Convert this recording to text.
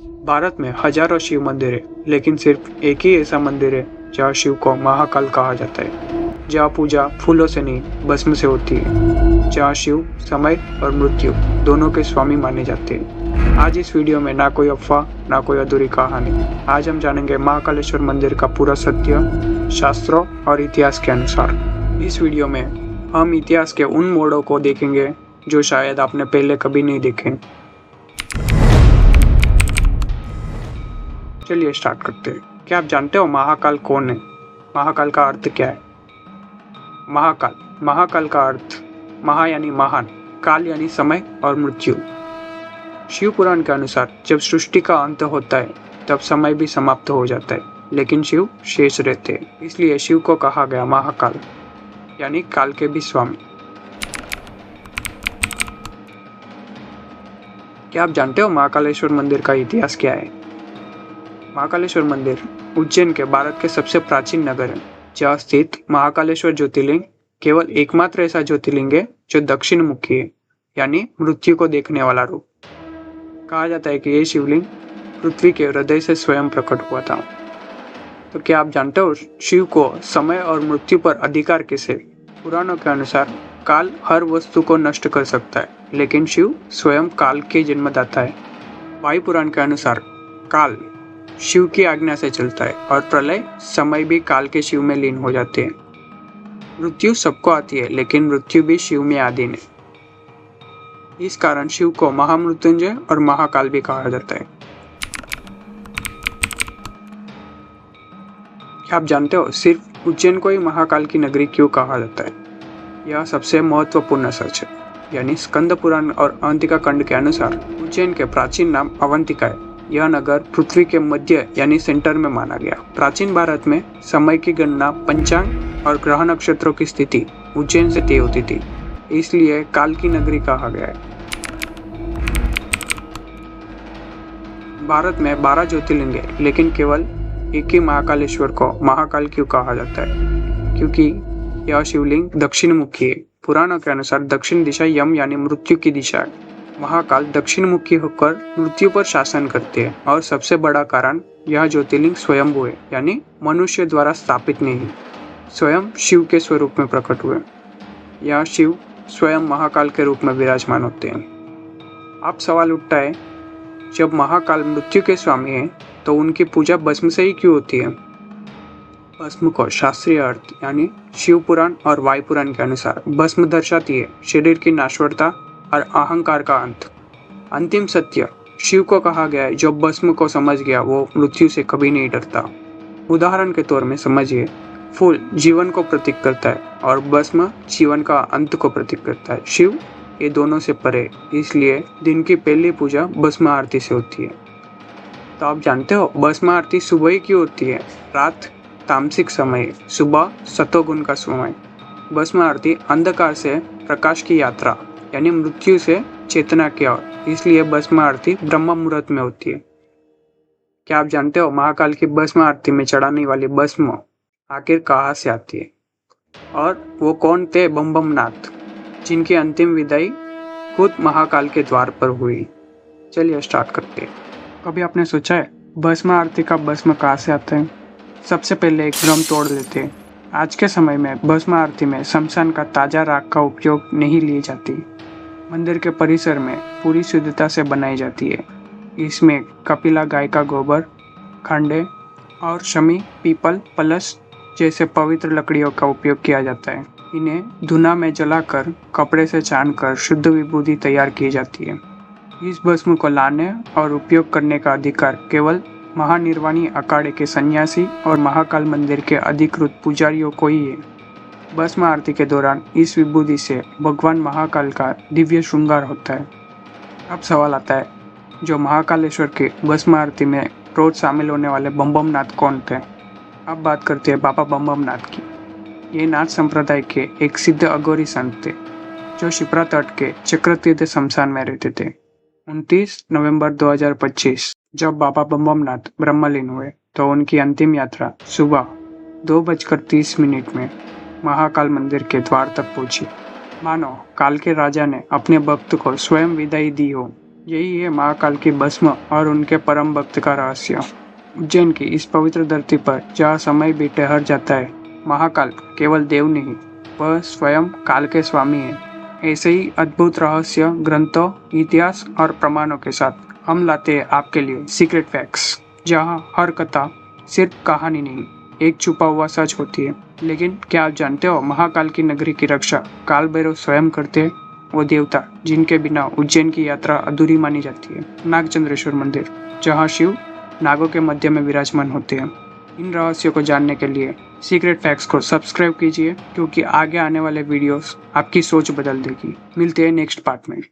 भारत में हजारों शिव मंदिर है, लेकिन सिर्फ एक ही ऐसा मंदिर है जहाँ शिव को महाकाल कहा जाता है। जहाँ पूजा फूलों से नहीं भस्म से होती है। जहाँ शिव समय और मृत्यु दोनों के स्वामी माने जाते हैं। आज इस वीडियो में ना कोई अफवाह ना कोई अधूरी कहानी। आज हम जानेंगे महाकालेश्वर मंदिर का पूरा सत्य, शास्त्रों और इतिहास के अनुसार। इस वीडियो में हम इतिहास के उन मोड़ों को देखेंगे जो शायद आपने पहले कभी नहीं देखे। चलिए स्टार्ट करते हैं। क्या आप जानते हो महाकाल कौन है? महाकाल का अर्थ क्या है? महाकाल का अर्थ महा यानी महान, काल यानी समय और मृत्यु। शिव पुराण के अनुसार जब सृष्टि का अंत होता है तब समय भी समाप्त हो जाता है, लेकिन शिव शेष रहते हैं। इसलिए शिव को कहा गया महाकाल, यानी काल के भी स्वामी। क्या आप जानते हो महाकालेश्वर मंदिर का इतिहास क्या है? महाकालेश्वर मंदिर उज्जैन के भारत के सबसे प्राचीन नगर है। जहाँ स्थित महाकालेश्वर ज्योतिर्लिंग केवल एकमात्र ऐसा ज्योतिर्लिंग है जो दक्षिण मुखी है, यानी मृत्यु को देखने वाला रूप। कहा जाता है कि यह शिवलिंग पृथ्वी के हृदय से स्वयं प्रकट हुआ था। तो क्या आप जानते हो शिव को समय और मृत्यु पर अधिकार किसे? पुराणों के अनुसार काल हर वस्तु को नष्ट कर सकता है, लेकिन शिव स्वयं काल के जन्मदाता है। वायु पुराण के अनुसार काल शिव की आज्ञा से चलता है और प्रलय समय भी काल के शिव में लीन हो जाते हैं। मृत्यु सबको आती है, लेकिन मृत्यु भी शिव में आधीन है। इस कारण शिव को महामृत्युंजय और महाकाल भी कहा जाता है। क्या आप जानते हो सिर्फ उज्जैन को ही महाकाल की नगरी क्यों कहा जाता है? यह सबसे महत्वपूर्ण सच है, यानी स्कंद पुराण और अवंतिका खंड के अनुसार उज्जैन के प्राचीन नाम अवंतिका है। यह नगर पृथ्वी के मध्य यानी सेंटर में माना गया। प्राचीन भारत में समय की गणना पंचांग और ग्रह नक्षत्रों की स्थिति उज्जैन से तय होती थी, इसलिए काल की नगरी कहा गया है। भारत में 12 ज्योतिर्लिंग है, लेकिन केवल एक ही महाकालेश्वर को महाकाल क्यों कहा जाता है? क्योंकि यह शिवलिंग दक्षिण मुखी है। पुराणों के अनुसार दक्षिण दिशा यम यानी मृत्यु की दिशा है। महाकाल दक्षिण मुखी होकर मृत्यु पर शासन करते हैं, और सबसे बड़ा कारण यह ज्योतिर्लिंग स्वयंभू है, यानी मनुष्य द्वारा स्थापित नहीं, स्वयं शिव के स्वरूप में प्रकट हुए। यह शिव स्वयं महाकाल के रूप में विराजमान होते हैं। अब सवाल उठता है, जब महाकाल मृत्यु के स्वामी हैं, तो उनकी पूजा भस्म से ही क्यों होती है? भस्म को शास्त्रीय अर्थ यानी शिव पुराण और वायु पुराण के अनुसार भस्म दर्शाती है शरीर की नाशवरता और अहंकार का अंत। अंतिम सत्य शिव को कहा गया है। जो भस्म को समझ गया वो मृत्यु से कभी नहीं डरता। उदाहरण के तौर में समझिए, फूल जीवन को प्रतीक करता है और भस्म जीवन का अंत को प्रतीक करता है। शिव ये दोनों से परे, इसलिए दिन की पहली पूजा भस्म आरती से होती है। तो आप जानते हो भस्म आरती सुबह ही क्यों होती है? रात तामसिक समय, सुबह सतोगुण का समय। भस्म आरती अंधकार से प्रकाश की यात्रा यानी मृत्यु से चेतना की ओर, इसलिए भस्म आरती ब्रह्म मुहूर्त में होती है। क्या आप जानते हो महाकाल की भस्म आरती में चढ़ाने वाली भस्म आखिर कहाँ से आती है? और वो कौन थे? बम बम नाथ, जिनकी अंतिम विदाई खुद महाकाल के द्वार पर हुई। चलिए स्टार्ट करते हैं। कभी आपने सोचा है भस्म आरती का भस्म कहाँ से आता है? सबसे पहले एक भ्रम तोड़ लेते हैं। आज के समय में भस्म आरती में शमशान का ताजा राख का उपयोग नहीं ली जाती। मंदिर के परिसर में पूरी शुद्धता से बनाई जाती है। इसमें कपिला गाय का गोबर, खंडे और शमी, पीपल, पलस जैसे पवित्र लकड़ियों का उपयोग किया जाता है। इन्हें धुना में जलाकर कपड़े से छानकर शुद्ध विभूति तैयार की जाती है। इस भस्म को लाने और उपयोग करने का अधिकार केवल महानिर्वाणी अखाड़े के सन्यासी और महाकाल मंदिर के अधिकृत पुजारियों को ही है। भस्म आरती के दौरान इस विभूति से भगवान महाकाल का दिव्य श्रृंगार होता है। अब सवाल आता है, जो महाकालेश्वर के भस्म आरती में रोज शामिल होने वाले बम बम नाथ कौन थे? अब बात करते हैं बाबा बम बम नाथ की। ये नाथ संप्रदाय के एक सिद्ध अघोरी संत थे, जो शिप्रा तट के चक्रतीर्थ शमशान में रहते थे। 29 नवंबर 2025 जब बाबा बम बम नाथ ब्रह्मलीन हुए, तो उनकी अंतिम यात्रा सुबह 2:30 में महाकाल मंदिर के द्वार तक पहुंची। मानो काल के राजा ने अपने भक्त को स्वयं विदाई दी हो। यही है महाकाल की भस्म और उनके परम भक्त का रहस्य। उज्जैन की इस पवित्र धरती पर जहाँ समय भी ठहर जाता है, महाकाल केवल देव नहीं, वह स्वयं काल के स्वामी है। ऐसे ही अद्भुत रहस्य, ग्रंथों, इतिहास और प्रमाणों के साथ हम लाते हैं आपके लिए सीक्रेट फैक्ट्स, जहाँ हर कथा सिर्फ कहानी नहीं, एक छुपा हुआ सच होती है। लेकिन क्या आप जानते हो, महाकाल की नगरी की रक्षा काल भैरव स्वयं करते हैं, वो देवता जिनके बिना उज्जैन की यात्रा अधूरी मानी जाती है। नागचंद्रेश्वर मंदिर, जहाँ शिव नागों के मध्य में विराजमान होते हैं। इन रहस्यों को जानने के लिए सीक्रेट फैक्ट्स को सब्सक्राइब कीजिए, क्योंकि आगे आने वाले वीडियोस आपकी सोच बदल देगी। मिलते हैं नेक्स्ट पार्ट में।